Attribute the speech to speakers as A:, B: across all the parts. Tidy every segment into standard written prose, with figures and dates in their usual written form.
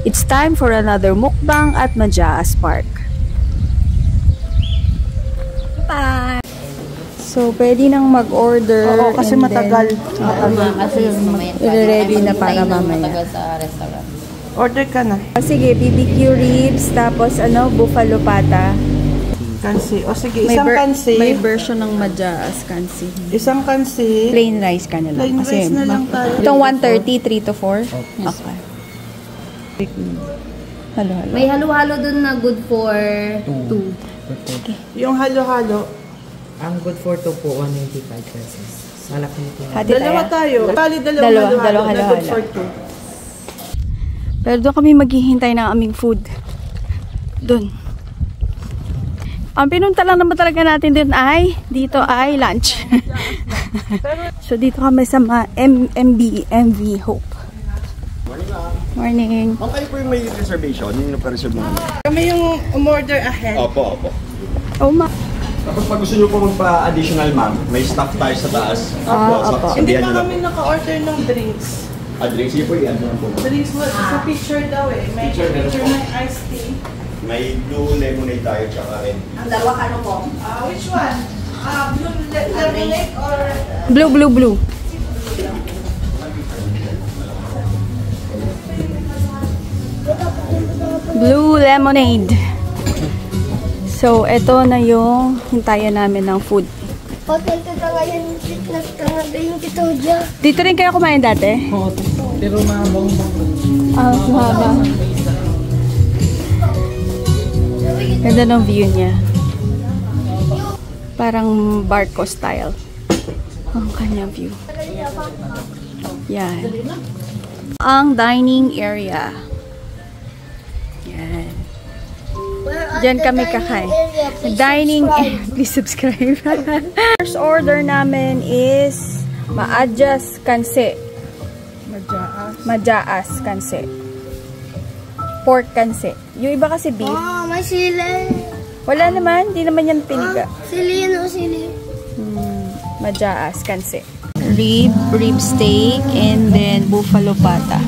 A: It's time for another mukbang at Majaas Park. Bye! So, pwede nang mag-order.
B: Oo, kasi matagal.
C: Kasi
A: ready na para mamaya.
C: Matagal sa restaurant.
B: Order ka na.
A: Sige, BBQ ribs, tapos buffalo pata.
B: Kansi. O sige, isang kansi.
A: May version ng Majaas kansi.
B: Isang kansi.
A: Plain rice ka na lang.
B: Plain rice na lang tayo.
A: Itong 130, 3 to 4? Okay. Halo-halo.
C: May halo-halo dun na good for 2.
A: Okay.
B: Yung halo-halo.
D: Ang good for 2 po, 195 pesos. Malaki nito.
A: Hati
B: Dalawa tayo. Bali,
A: dalawang
B: halo-halo. Na good for 2.
A: Pero doon kami maghihintay ng aming food. Doon. Ang pinunta lang naman talaga natin din dito ay lunch. So dito kami sa MV Hope. Morning.
E: Ma'am, kayo po yung may reservation, yung nagpa-reserve mo.
B: Kami yung umorder ahead.
E: Opo.
A: Oh,
E: Tapos pag gusto nyo po magpa-additional, ma'am, may staff tayo sa taas.
A: Opo.
B: Hindi
E: Sabihan
B: pa
E: nyo lang
B: kami
E: po.
B: naka-order ng drinks.
E: Drinks, sige po, yan lang po.
B: Drinks sa picture daw eh. May picture ng iced tea.
E: May blue lemonade tayo, tsaka red.
C: Ang dalawa ano po?
B: Which one? Blue lemonade or...
A: Blue. Blue lemonade. So, ito na yung hintayan namin ng food.
F: Hotel ka ngayon, fitness ka nga yung kita dyan.
A: Dito rin kayo kumain dati?
D: Oo, pero mabang.
A: Mahaba. Ganda ng view niya. Parang barco style. Ang kanya view. Yan. Ang dining area. Yan. Diyan kami kakain. Dining area. Please subscribe. First order namin is Majaas kansi. Majaas kansi. Pork kansi. Yung iba kasi beef.
F: Oh, may sili.
A: Wala naman. Di naman yan piniga.
F: Sili yun o sili.
A: Majaas kansi. Rib steak, and then buffalo pata.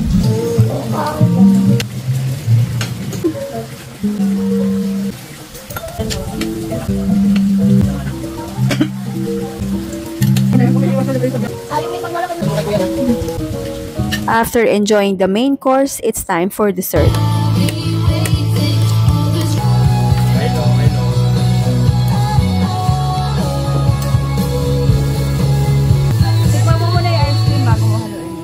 A: After enjoying the main course, it's time for dessert. Tikman mo muna yung ice cream bago mo haluin.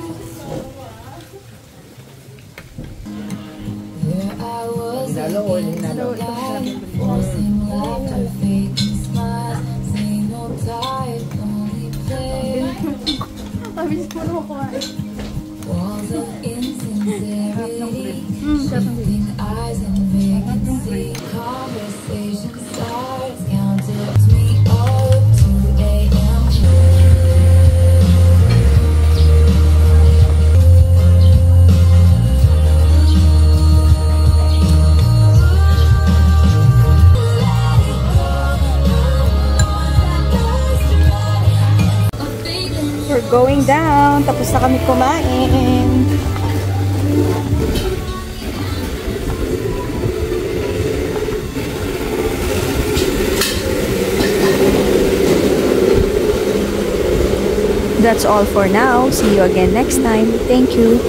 A: We're going down. Tapos na kami kumain. That's all for now. See you again next time. Thank you.